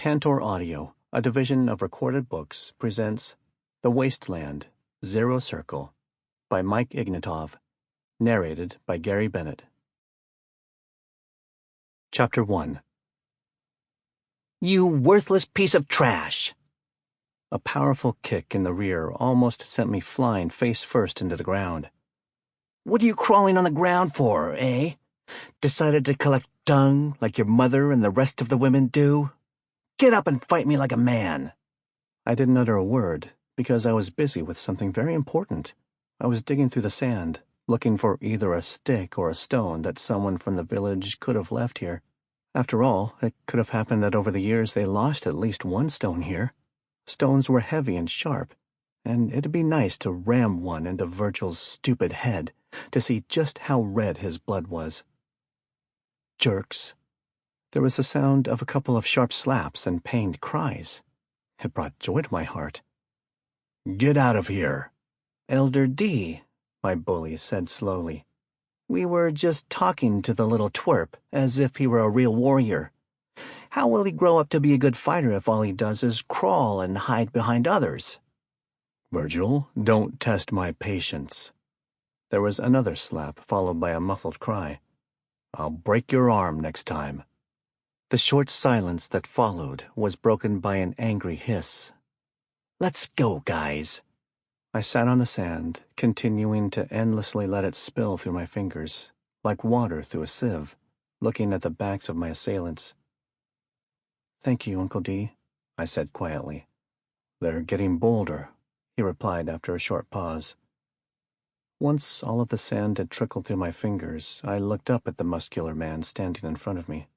Tantor Audio, a division of Recorded Books, presents The Wasteland, Zero Circle, by Mike Ignatov, narrated by Gary Bennett. Chapter 1. You worthless piece of trash! A powerful kick in the rear almost sent me flying face first into the ground. What are you crawling on the ground for, eh? Decided to collect dung like your mother and the rest of the women do? Get up and fight me like a man. I didn't utter a word, because I was busy with something very important. I was digging through the sand, looking for either a stick or a stone that someone from the village could have left here. After all, it could have happened that over the years they lost at least one stone here. Stones were heavy and sharp, and it'd be nice to ram one into Virgil's stupid head to see just how red his blood was. Jerks. There was the sound of a couple of sharp slaps and pained cries. It brought joy to my heart. "Get out of here." "Elder D," my bully said slowly. "We were just talking to the little twerp as if he were a real warrior. How will he grow up to be a good fighter if all he does is crawl and hide behind others?" "Virgil, don't test my patience." There was another slap, followed by a muffled cry. "I'll break your arm next time." The short silence that followed was broken by an angry hiss. "Let's go, guys." I sat on the sand, continuing to endlessly let it spill through my fingers, like water through a sieve, looking at the backs of my assailants. "Thank you, Uncle D," I said quietly. "They're getting bolder," he replied after a short pause. Once all of the sand had trickled through my fingers, I looked up at the muscular man standing in front of me.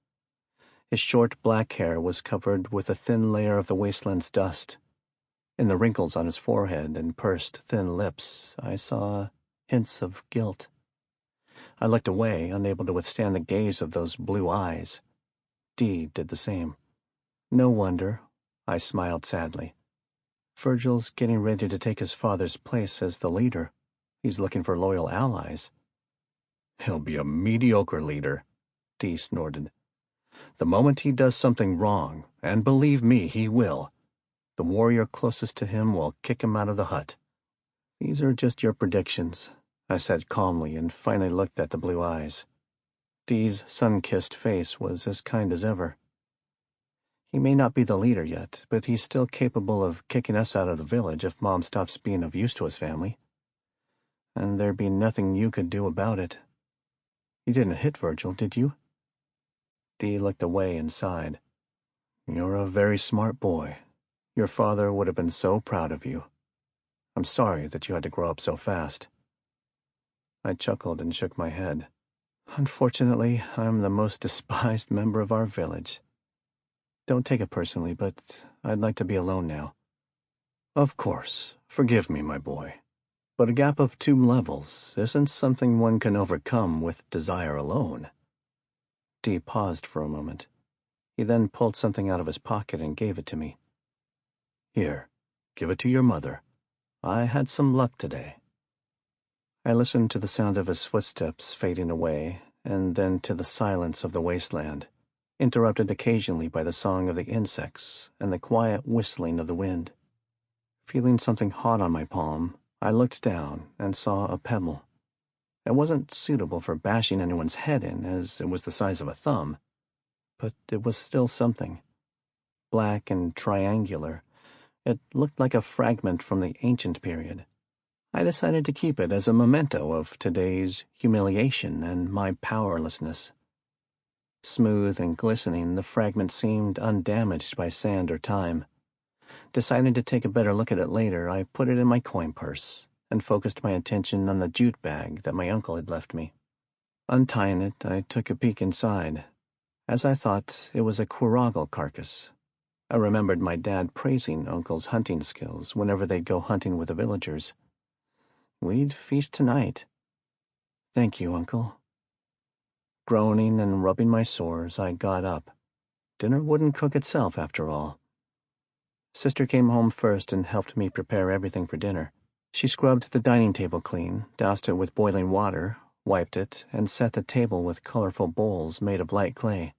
His short black hair was covered with a thin layer of the wasteland's dust. In the wrinkles on his forehead and pursed, thin lips, I saw hints of guilt. I looked away, unable to withstand the gaze of those blue eyes. Dee did the same. No wonder, I smiled sadly. Virgil's getting ready to take his father's place as the leader. He's looking for loyal allies. "He'll be a mediocre leader," Dee snorted. "The moment he does something wrong, and believe me, he will, the warrior closest to him will kick him out of the hut." "These are just your predictions," I said calmly, and finally looked at the blue eyes. Dee's sun-kissed face was as kind as ever. "He may not be the leader yet, but he's still capable of kicking us out of the village if Mom stops being of use to his family. And there'd be nothing you could do about it. You didn't hit Virgil, did you?" Dee looked away and sighed. "You're a very smart boy. Your father would have been so proud of you. I'm sorry that you had to grow up so fast." I chuckled and shook my head. "Unfortunately, I'm the most despised member of our village. Don't take it personally, but I'd like to be alone now." "Of course. Forgive me, my boy. But a gap of 2 levels isn't something one can overcome with desire alone." Dee paused for a moment. He then pulled something out of his pocket and gave it to me. "Here, give it to your mother. I had some luck today." I listened to the sound of his footsteps fading away, and then to the silence of the wasteland, interrupted occasionally by the song of the insects and the quiet whistling of the wind. Feeling something hot on my palm, I looked down and saw a pebble. It wasn't suitable for bashing anyone's head in, as it was the size of a thumb, but it was still something. Black and triangular, it looked like a fragment from the ancient period. I decided to keep it as a memento of today's humiliation and my powerlessness. Smooth and glistening, the fragment seemed undamaged by sand or time. Deciding to take a better look at it later, I put it in my coin purse and focused my attention on the jute bag that my uncle had left me. Untying it, I took a peek inside. As I thought, it was a quiragal carcass. I remembered my dad praising Uncle's hunting skills whenever they'd go hunting with the villagers. We'd feast tonight. "Thank you, Uncle." Groaning and rubbing my sores, I got up. Dinner wouldn't cook itself, after all. Sister came home first and helped me prepare everything for dinner. She scrubbed the dining table clean, doused it with boiling water, wiped it, and set the table with colorful bowls made of light clay.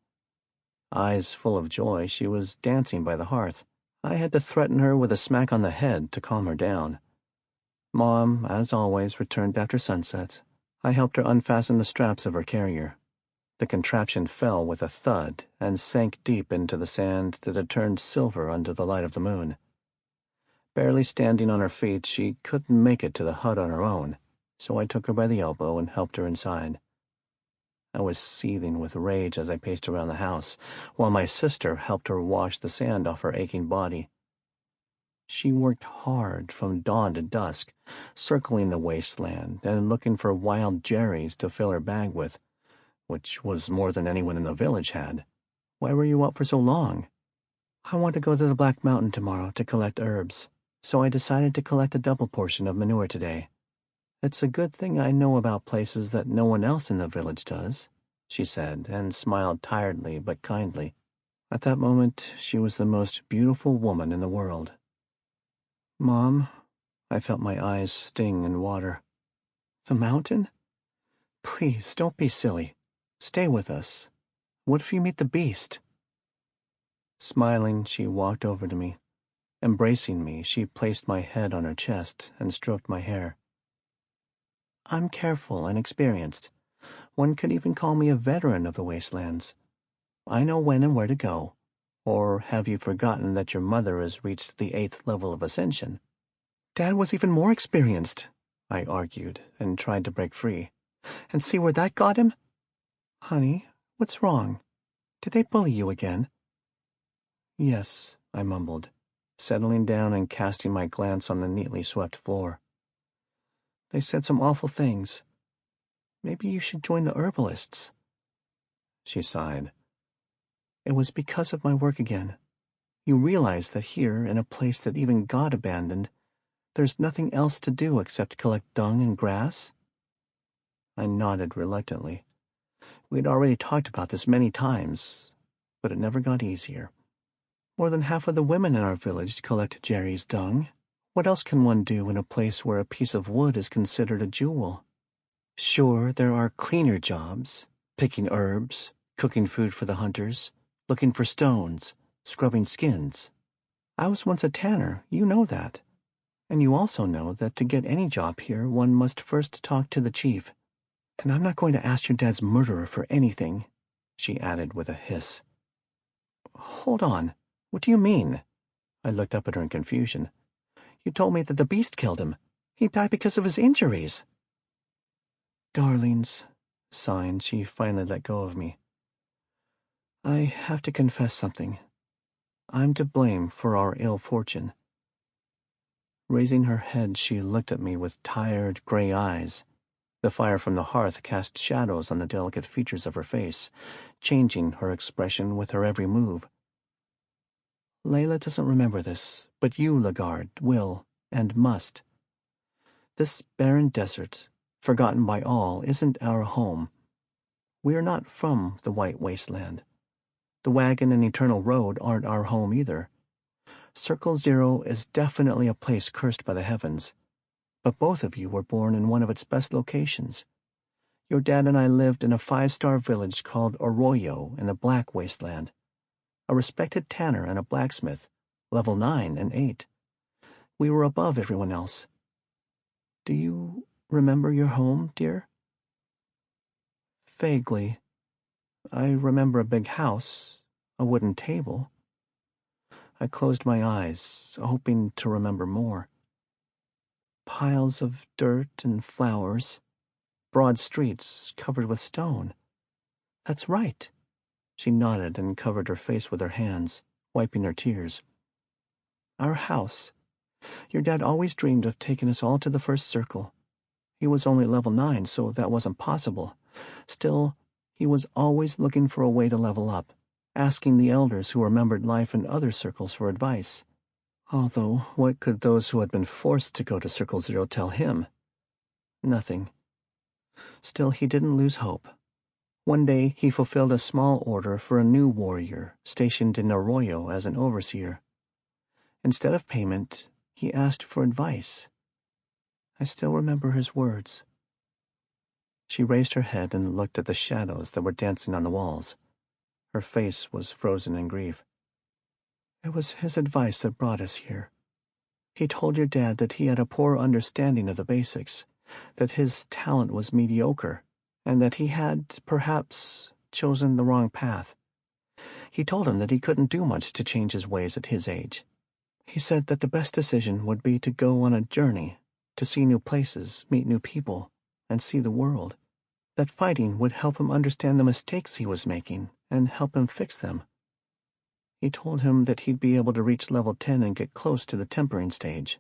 Eyes full of joy, she was dancing by the hearth. I had to threaten her with a smack on the head to calm her down. Mom, as always, returned after sunset. I helped her unfasten the straps of her carrier. The contraption fell with a thud and sank deep into the sand that had turned silver under the light of the moon. Barely standing on her feet, she couldn't make it to the hut on her own, so I took her by the elbow and helped her inside. I was seething with rage as I paced around the house, while my sister helped her wash the sand off her aching body. She worked hard from dawn to dusk, circling the wasteland and looking for wild cherries to fill her bag with, which was more than anyone in the village had. Why were you out for so long? I want to go to the Black Mountain tomorrow to collect herbs, so I decided to collect a double portion of manure today. It's a good thing I know about places that no one else in the village does, she said, and smiled tiredly but kindly. At that moment, she was the most beautiful woman in the world. Mom, I felt my eyes sting in water. The mountain? Please, don't be silly. Stay with us. What if you meet the beast? Smiling, she walked over to me. Embracing me, she placed my head on her chest and stroked my hair. I'm careful and experienced. One could even call me a veteran of the wastelands. I know when and where to go. Or have you forgotten that your mother has reached the 8th level of ascension? Dad was even more experienced, I argued, and tried to break free. And see where that got him? Honey, what's wrong? Did they bully you again? Yes, I mumbled, settling down and casting my glance on the neatly swept floor. They said some awful things. Maybe you should join the herbalists. She sighed. It was because of my work again. You realize that here, in a place that even God abandoned, there's nothing else to do except collect dung and grass? I nodded reluctantly. We had already talked about this many times, but it never got easier. More than half of the women in our village collect Jerry's dung. What else can one do in a place where a piece of wood is considered a jewel? Sure, there are cleaner jobs, picking herbs, cooking food for the hunters, looking for stones, scrubbing skins. I was once a tanner, you know that. And you also know that to get any job here, one must first talk to the chief. And I'm not going to ask your dad's murderer for anything, she added with a hiss. Hold on, what do you mean? I looked up at her in confusion. You told me that the beast killed him. He died because of his injuries. Darlings, sighing, she finally let go of me. I have to confess something. I'm to blame for our ill fortune. Raising her head, she looked at me with tired, gray eyes. The fire from the hearth cast shadows on the delicate features of her face, changing her expression with her every move. Layla doesn't remember this, but you, Lagarde, will and must. This barren desert, forgotten by all, isn't our home. We are not from the White Wasteland. The wagon and Eternal Road aren't our home either. Circle Zero is definitely a place cursed by the heavens, but both of you were born in one of its best locations. Your dad and I lived in a 5-star village called Arroyo in the Black Wasteland. A respected tanner and a blacksmith, level 9 and 8. We were above everyone else. Do you remember your home, dear? Vaguely. I remember a big house, a wooden table. I closed my eyes, hoping to remember more. Piles of dirt and flowers, broad streets covered with stone. That's right. She nodded and covered her face with her hands, wiping her tears. Our house. Your dad always dreamed of taking us all to the first circle. He was only level 9, so that wasn't possible. Still, he was always looking for a way to level up, asking the elders who remembered life in other circles for advice. Although, what could those who had been forced to go to Circle Zero tell him? Nothing. Still, he didn't lose hope. One day, he fulfilled a small order for a new warrior stationed in Arroyo as an overseer. Instead of payment, he asked for advice. I still remember his words. She raised her head and looked at the shadows that were dancing on the walls. Her face was frozen in grief. It was his advice that brought us here. He told your dad that he had a poor understanding of the basics, that his talent was mediocre, and that he had, perhaps, chosen the wrong path. He told him that he couldn't do much to change his ways at his age. He said that the best decision would be to go on a journey, to see new places, meet new people, and see the world. That fighting would help him understand the mistakes he was making and help him fix them. He told him that he'd be able to reach level 10 and get close to the tempering stage.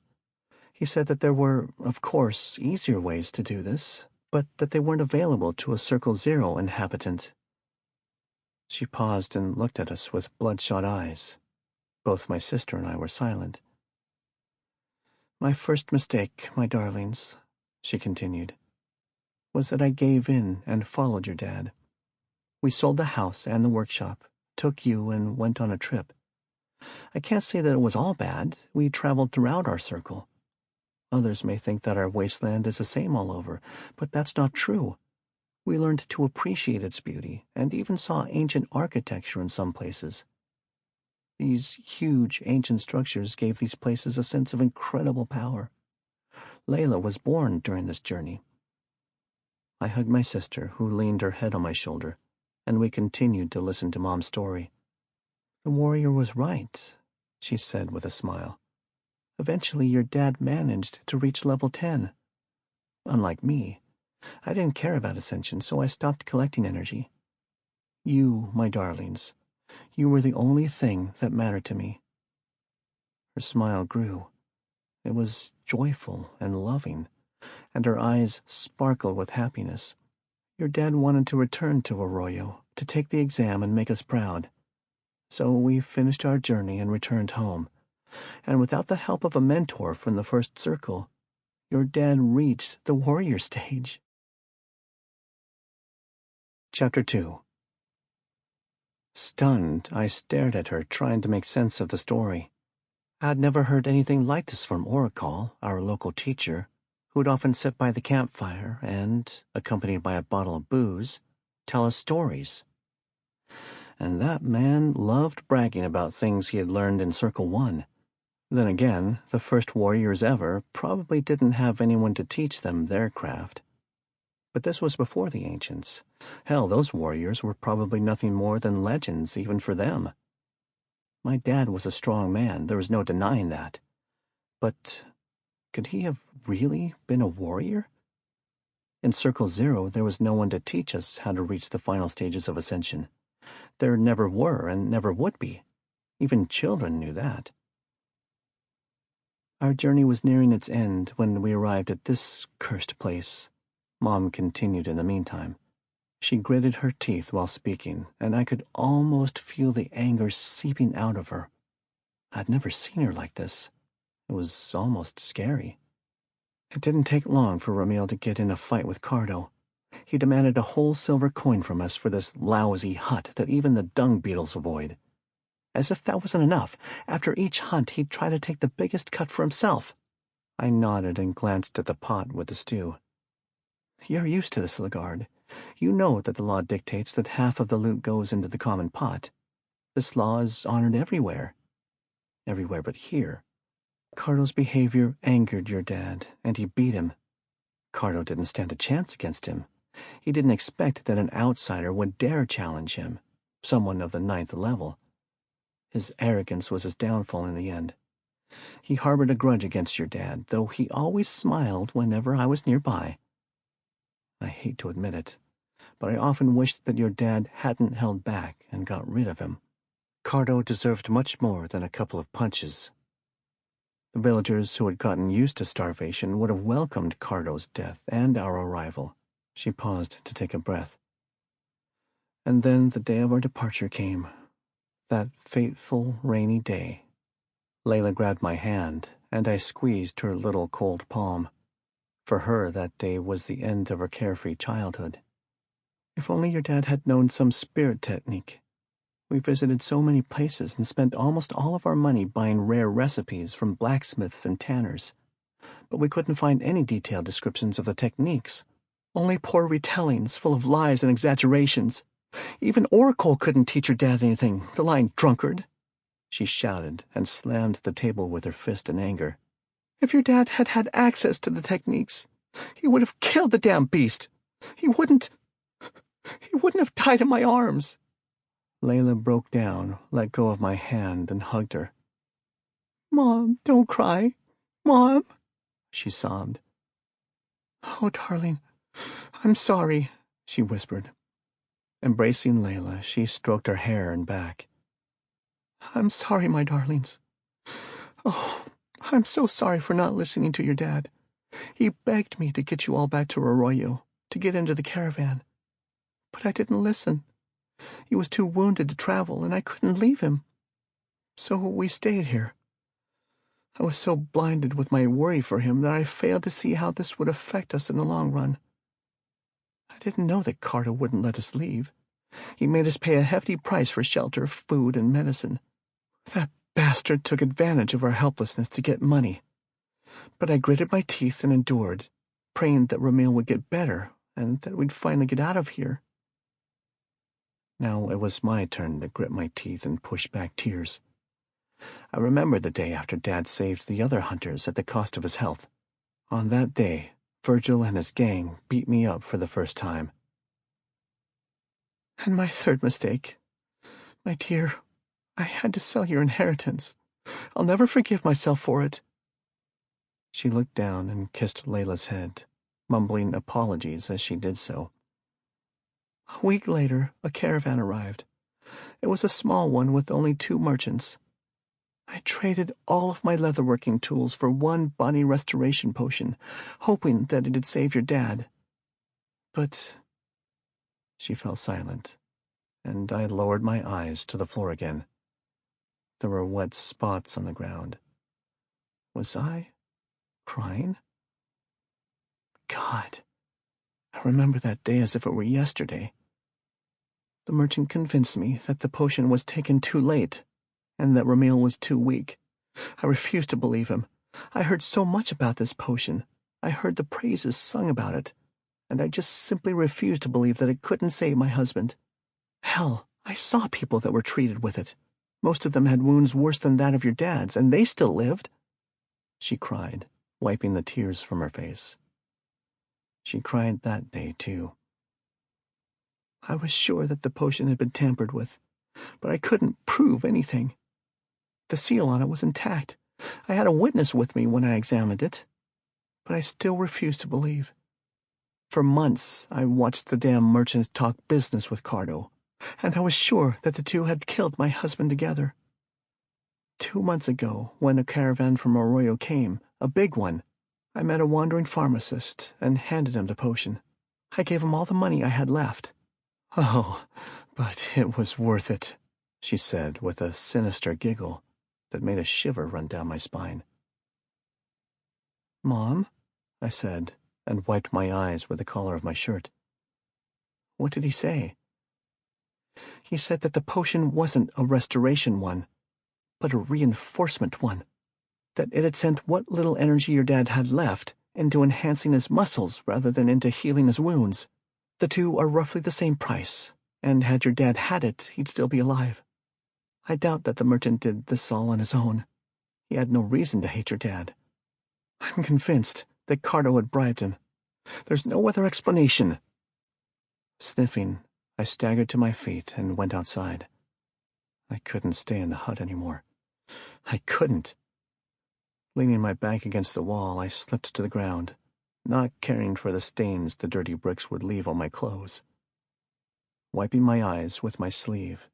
He said that there were, of course, easier ways to do this, but that they weren't available to a Circle Zero inhabitant. She paused and looked at us with bloodshot eyes. Both my sister and I were silent. My first mistake, my darlings, she continued, was that I gave in and followed your dad. We sold the house and the workshop, took you, and went on a trip. I can't say that it was all bad. We traveled throughout our circle. Others may think that our wasteland is the same all over, but that's not true. We learned to appreciate its beauty, and even saw ancient architecture in some places. These huge ancient structures gave these places a sense of incredible power. Layla was born during this journey. I hugged my sister, who leaned her head on my shoulder, and we continued to listen to Mom's story. The warrior was right, she said with a smile. Eventually your dad managed to reach level 10. Unlike me, I didn't care about ascension, so I stopped collecting energy. You, my darlings, you were the only thing that mattered to me. Her smile grew. It was joyful and loving, and her eyes sparkled with happiness. Your dad wanted to return to Arroyo, to take the exam and make us proud. So we finished our journey and returned home. And without the help of a mentor from the first circle, your dad reached the warrior stage. Chapter 2. Stunned, I stared at her, trying to make sense of the story. I had never heard anything like this from Oracle, our local teacher, who would often sit by the campfire and, accompanied by a bottle of booze, tell us stories. And that man loved bragging about things he had learned in Circle 1. Then again, the first warriors ever probably didn't have anyone to teach them their craft. But this was before the ancients. Hell, those warriors were probably nothing more than legends even for them. My dad was a strong man, there was no denying that. But could he have really been a warrior? In Circle Zero, there was no one to teach us how to reach the final stages of ascension. There never were and never would be. Even children knew that. Our journey was nearing its end when we arrived at this cursed place. Mom continued in the meantime. She gritted her teeth while speaking, and I could almost feel the anger seeping out of her. I'd never seen her like this. It was almost scary. It didn't take long for Ramil to get in a fight with Cardo. He demanded a whole silver coin from us for this lousy hut that even the dung beetles avoid. As if that wasn't enough, after each hunt he'd try to take the biggest cut for himself. I nodded and glanced at the pot with the stew. You're used to this, Lagarde. You know that the law dictates that half of the loot goes into the common pot. This law is honored everywhere. Everywhere but here. Cardo's behavior angered your dad, and he beat him. Cardo didn't stand a chance against him. He didn't expect that an outsider would dare challenge him, someone of the 9th level. His arrogance was his downfall in the end. He harbored a grudge against your dad, though he always smiled whenever I was nearby. I hate to admit it, but I often wished that your dad hadn't held back and got rid of him. Cardo deserved much more than a couple of punches. The villagers who had gotten used to starvation would have welcomed Cardo's death and our arrival. She paused to take a breath. And then the day of our departure came. That fateful, rainy day. Layla grabbed my hand, and I squeezed her little cold palm. For her, that day was the end of her carefree childhood. If only your dad had known some spirit technique. We visited so many places and spent almost all of our money buying rare recipes from blacksmiths and tanners. But we couldn't find any detailed descriptions of the techniques. Only poor retellings full of lies and exaggerations. Even Oracle couldn't teach your dad anything, the lying drunkard," she shouted and slammed the table with her fist in anger. "If your dad had had access to the techniques, he would have killed the damn beast. He wouldn't have died in my arms." Layla broke down, let go of my hand, and hugged her. "Mom, don't cry. Mom," she sobbed. "Oh, darling, I'm sorry," she whispered. Embracing Layla, she stroked her hair and back. "I'm sorry, my darlings. Oh, I'm so sorry for not listening to your dad. He begged me to get you all back to Arroyo, to get into the caravan. But I didn't listen. He was too wounded to travel, and I couldn't leave him. So we stayed here. I was so blinded with my worry for him that I failed to see how this would affect us in the long run. I didn't know that Carter wouldn't let us leave. He made us pay a hefty price for shelter, food, and medicine. That bastard took advantage of our helplessness to get money. But I gritted my teeth and endured, praying that Ramil would get better and that we'd finally get out of here." Now it was my turn to grit my teeth and push back tears. I remembered the day after Dad saved the other hunters at the cost of his health. On that day, Virgil and his gang beat me up for the first time. "And my third mistake. My dear, I had to sell your inheritance. I'll never forgive myself for it." She looked down and kissed Layla's head, mumbling apologies as she did so. A week later, a caravan arrived. It was a small one with only 2 merchants. I traded all of my leatherworking tools for 1 body restoration potion, hoping that it'd save your dad. But she fell silent, and I lowered my eyes to the floor again. There were wet spots on the ground. Was I crying? God, I remember that day as if it were yesterday. The merchant convinced me that the potion was taken too late, and that Ramil was too weak. I refused to believe him. I heard so much about this potion. I heard the praises sung about it, and I just simply refused to believe that it couldn't save my husband. Hell, I saw people that were treated with it. Most of them had wounds worse than that of your dad's, and they still lived," she cried, wiping the tears from her face. She cried that day, too. "I was sure that the potion had been tampered with, but I couldn't prove anything. The seal on it was intact. I had a witness with me when I examined it, but I still refused to believe. For months, I watched the damn merchants talk business with Cardo, and I was sure that the two had killed my husband together. 2 months ago, when a caravan from Arroyo came, a big one, I met a wandering pharmacist and handed him the potion. I gave him all the money I had left. Oh, but it was worth it," she said with a sinister giggle that made a shiver run down my spine. "Mom," I said, and wiped my eyes with the collar of my shirt. "What did he say?" "He said that the potion wasn't a restoration one, but a reinforcement one. That it had sent what little energy your dad had left into enhancing his muscles rather than into healing his wounds. The two are roughly the same price, and had your dad had it, he'd still be alive. I doubt that the merchant did this all on his own. He had no reason to hate your dad. I'm convinced that Cardo had bribed him. There's no other explanation." Sniffing, I staggered to my feet and went outside. I couldn't stay in the hut anymore. I couldn't. Leaning my back against the wall, I slipped to the ground, not caring for the stains the dirty bricks would leave on my clothes. Wiping my eyes with my sleeve,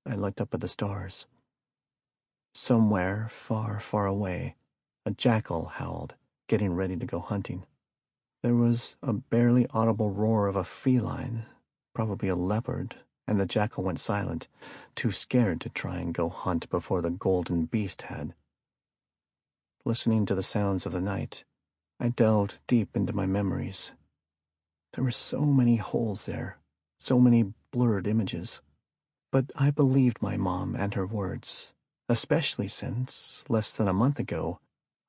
I looked up at the stars. Somewhere far, far away, a jackal howled, getting ready to go hunting. There was a barely audible roar of a feline, probably a leopard, and the jackal went silent, too scared to try and go hunt before the golden beast had. Listening to the sounds of the night, I delved deep into my memories. There were so many holes there, so many blurred images. But I believed my mom and her words, especially since, less than a month ago,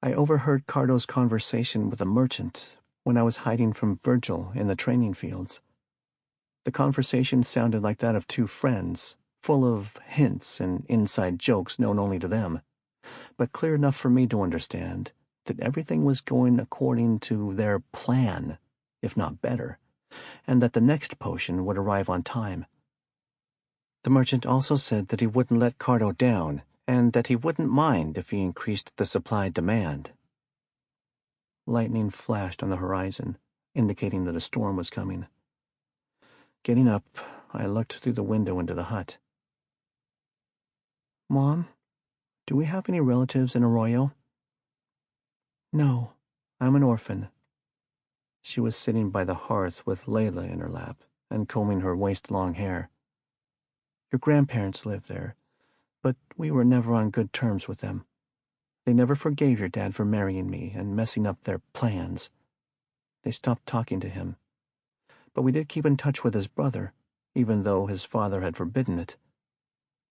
I overheard Cardo's conversation with a merchant when I was hiding from Virgil in the training fields. The conversation sounded like that of two friends, full of hints and inside jokes known only to them, but clear enough for me to understand that everything was going according to their plan, if not better, and that the next potion would arrive on time. The merchant also said that he wouldn't let Cardo down, and that he wouldn't mind if he increased the supply-demand. Lightning flashed on the horizon, indicating that a storm was coming. Getting up, I looked through the window into the hut. "Mom, do we have any relatives in Arroyo?" "No, I'm an orphan." She was sitting by the hearth with Layla in her lap and combing her waist-long hair. "Your grandparents live there, but we were never on good terms with them. They never forgave your dad for marrying me and messing up their plans. They stopped talking to him. But we did keep in touch with his brother, even though his father had forbidden it.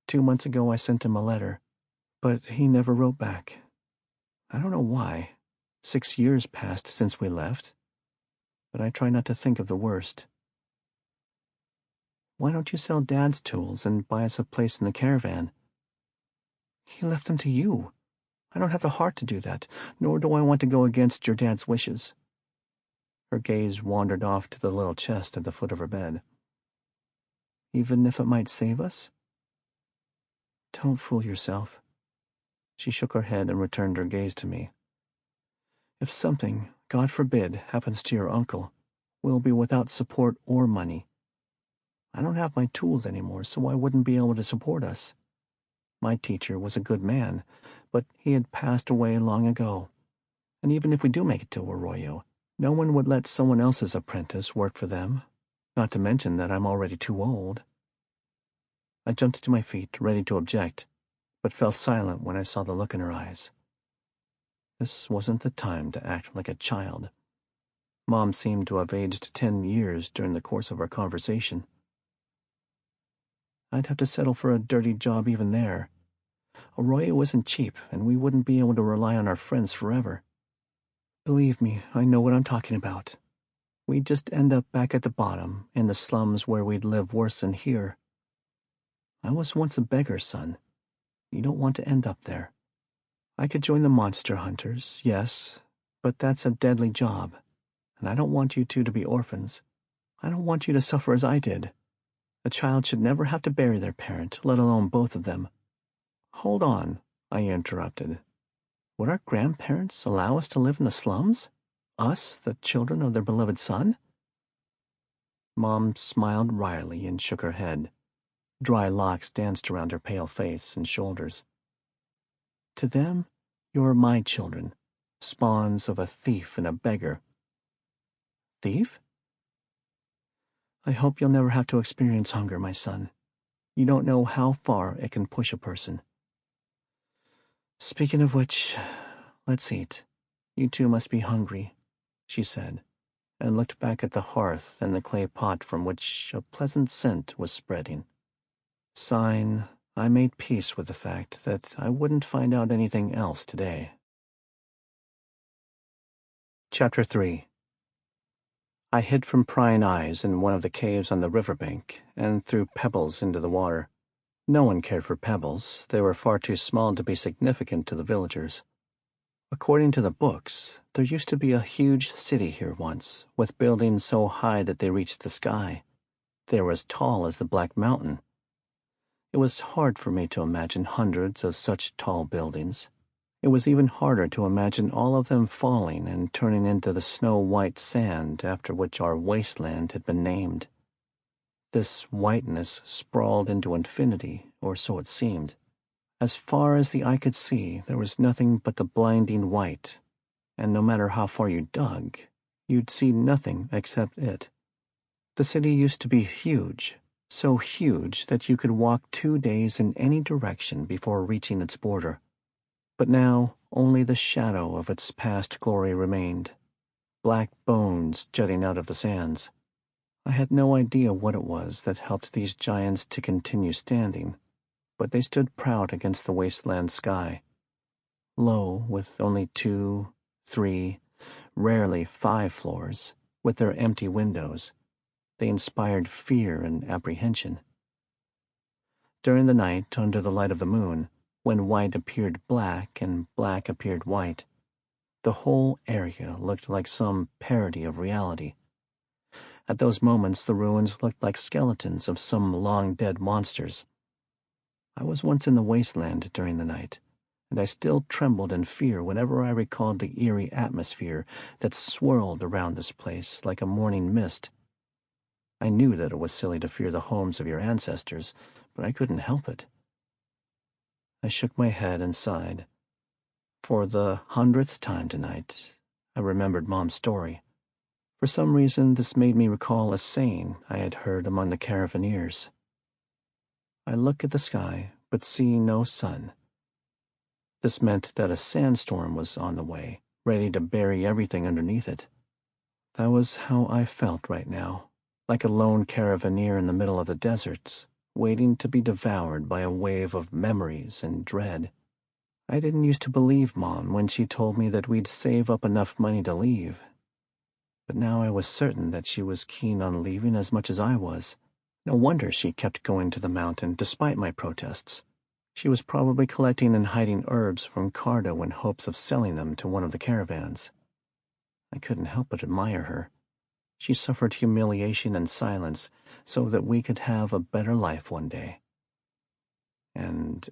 2 months ago I sent him a letter, but he never wrote back. I don't know why. 6 years passed since we left, but I try not to think of the worst." "Why don't you sell Dad's tools and buy us a place in the caravan?" "He left them to you. I don't have the heart to do that, nor do I want to go against your dad's wishes." Her gaze wandered off to the little chest at the foot of her bed. "Even if it might save us?" "Don't fool yourself." She shook her head and returned her gaze to me. "If something, God forbid, happens to your uncle, we'll be without support or money. I don't have my tools anymore, so I wouldn't be able to support us. My teacher was a good man, but he had passed away long ago. And even if we do make it to Arroyo, no one would let someone else's apprentice work for them, not to mention that I'm already too old." I jumped to my feet, ready to object, but fell silent when I saw the look in her eyes. This wasn't the time to act like a child. Mom seemed to have aged 10 years during the course of our conversation. "I'd have to settle for a dirty job even there. Arroyo isn't cheap, and we wouldn't be able to rely on our friends forever. Believe me, I know what I'm talking about. We'd just end up back at the bottom, in the slums where we'd live worse than here. I was once a beggar's son. You don't want to end up there. I could join the monster hunters, yes, but that's a deadly job, and I don't want you two to be orphans. I don't want you to suffer as I did. A child should never have to bury their parent, let alone both of them." "Hold on," I interrupted. "Would our grandparents allow us to live in the slums? Us, the children of their beloved son?" Mom smiled wryly and shook her head. Dry locks danced around her pale face and shoulders. "To them, you're my children, spawns of a thief and a beggar." "Thief?" "I hope you'll never have to experience hunger, my son. You don't know how far it can push a person. Speaking of which, let's eat. You two must be hungry," she said, and looked back at the hearth and the clay pot from which a pleasant scent was spreading. Sighing, I made peace with the fact that I wouldn't find out anything else today. Chapter 3. I hid from prying eyes in one of the caves on the riverbank and threw pebbles into the water. No one cared for pebbles. They were far too small to be significant to the villagers. According to the books, there used to be a huge city here once, with buildings so high that they reached the sky. They were as tall as the Black Mountain. It was hard for me to imagine hundreds of such tall buildings. It was even harder to imagine all of them falling and turning into the snow-white sand after which our wasteland had been named. This whiteness sprawled into infinity, or so it seemed. As far as the eye could see, there was nothing but the blinding white, and no matter how far you dug, you'd see nothing except it. The city used to be huge, so huge that you could walk 2 days in any direction before reaching its border. But now only the shadow of its past glory remained, black bones jutting out of the sands. I had no idea what it was that helped these giants to continue standing, but they stood proud against the wasteland sky. Low, with only 2, 3, rarely 5 floors, with their empty windows. They inspired fear and apprehension. During the night, under the light of the moon, when white appeared black and black appeared white, the whole area looked like some parody of reality. At those moments, the ruins looked like skeletons of some long-dead monsters. I was once in the Wasteland during the night, and I still trembled in fear whenever I recalled the eerie atmosphere that swirled around this place like a morning mist. I knew that it was silly to fear the homes of your ancestors, but I couldn't help it. I shook my head and sighed. For the 100th time tonight, I remembered Mom's story. For some reason, this made me recall a saying I had heard among the caravaneers. I look at the sky, but see no sun. This meant that a sandstorm was on the way, ready to bury everything underneath it. That was how I felt right now, like a lone caravaneer in the middle of the desert, waiting to be devoured by a wave of memories and dread. I didn't used to believe Mom when she told me that we'd save up enough money to leave. But now I was certain that she was keen on leaving as much as I was. No wonder she kept going to the mountain despite my protests. She was probably collecting and hiding herbs from Cardo in hopes of selling them to one of the caravans. I couldn't help but admire her. She suffered humiliation in silence so that we could have a better life one day. And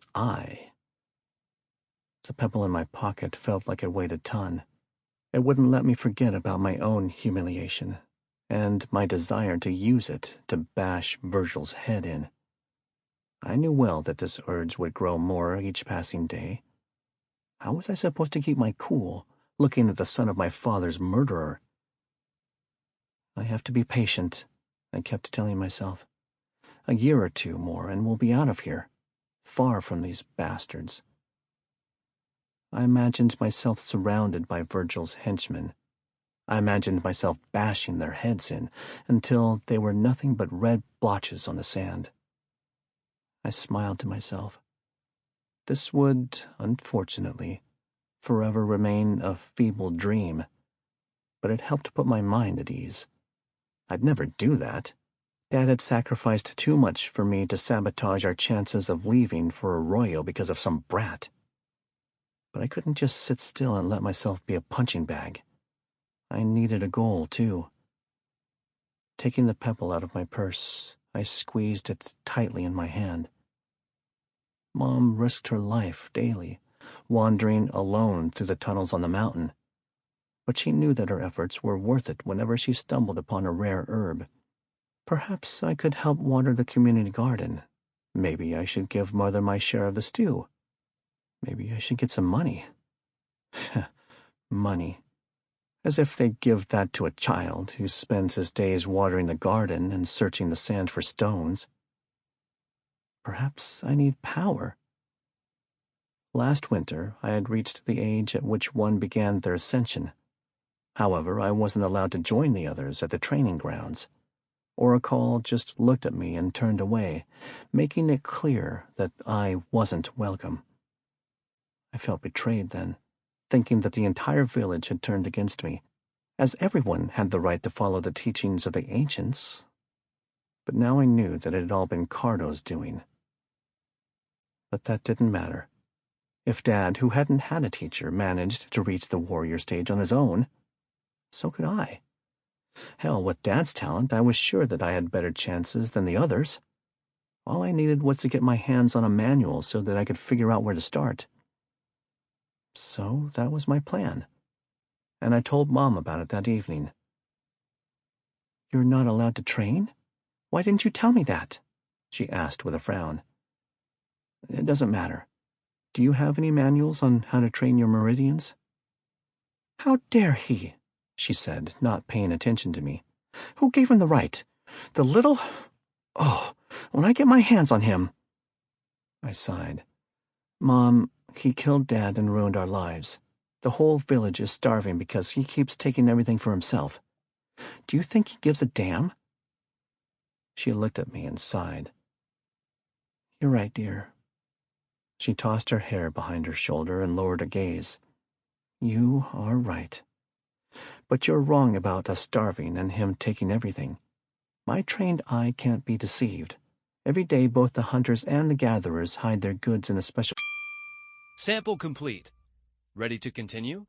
the pebble in my pocket felt like it weighed a ton. It wouldn't let me forget about my own humiliation and my desire to use it to bash Virgil's head in. I knew well that this urge would grow more each passing day. How was I supposed to keep my cool, looking at the son of my father's murderer? I have to be patient, I kept telling myself. A year or two more and we'll be out of here, far from these bastards. I imagined myself surrounded by Virgil's henchmen. I imagined myself bashing their heads in until they were nothing but red blotches on the sand. I smiled to myself. This would, unfortunately, forever remain a feeble dream, but it helped put my mind at ease. I'd never do that. Dad had sacrificed too much for me to sabotage our chances of leaving for Arroyo because of some brat. But I couldn't just sit still and let myself be a punching bag. I needed a goal, too. Taking the pebble out of my purse, I squeezed it tightly in my hand. Mom risked her life daily, wandering alone through the tunnels on the mountain. But she knew that her efforts were worth it whenever she stumbled upon a rare herb. Perhaps I could help water the community garden. Maybe I should give Mother my share of the stew. Maybe I should get some money. Money. As if they'd give that to a child who spends his days watering the garden and searching the sand for stones. Perhaps I need power. Last winter, I had reached the age at which one began their ascension. However, I wasn't allowed to join the others at the training grounds. Oracle just looked at me and turned away, making it clear that I wasn't welcome. I felt betrayed then, thinking that the entire village had turned against me, as everyone had the right to follow the teachings of the ancients. But now I knew that it had all been Cardo's doing. But that didn't matter. If Dad, who hadn't had a teacher, managed to reach the warrior stage on his own, so could I. Hell, with Dad's talent, I was sure that I had better chances than the others. All I needed was to get my hands on a manual so that I could figure out where to start. So that was my plan, and I told Mom about it that evening. "You're not allowed to train? Why didn't you tell me that?" she asked with a frown. "It doesn't matter. Do you have any manuals on how to train your meridians?" "How dare he?" she said, not paying attention to me. "Who gave him the right? The little... Oh, when I get my hands on him..." I sighed. "Mom, he killed Dad and ruined our lives. The whole village is starving because he keeps taking everything for himself. Do you think he gives a damn?" She looked at me and sighed. "You're right, dear." She tossed her hair behind her shoulder and lowered her gaze. "You are right. But you're wrong about us starving and him taking everything. My trained eye can't be deceived. Every day both the hunters and the gatherers hide their goods in a special... Sample complete. Ready to continue?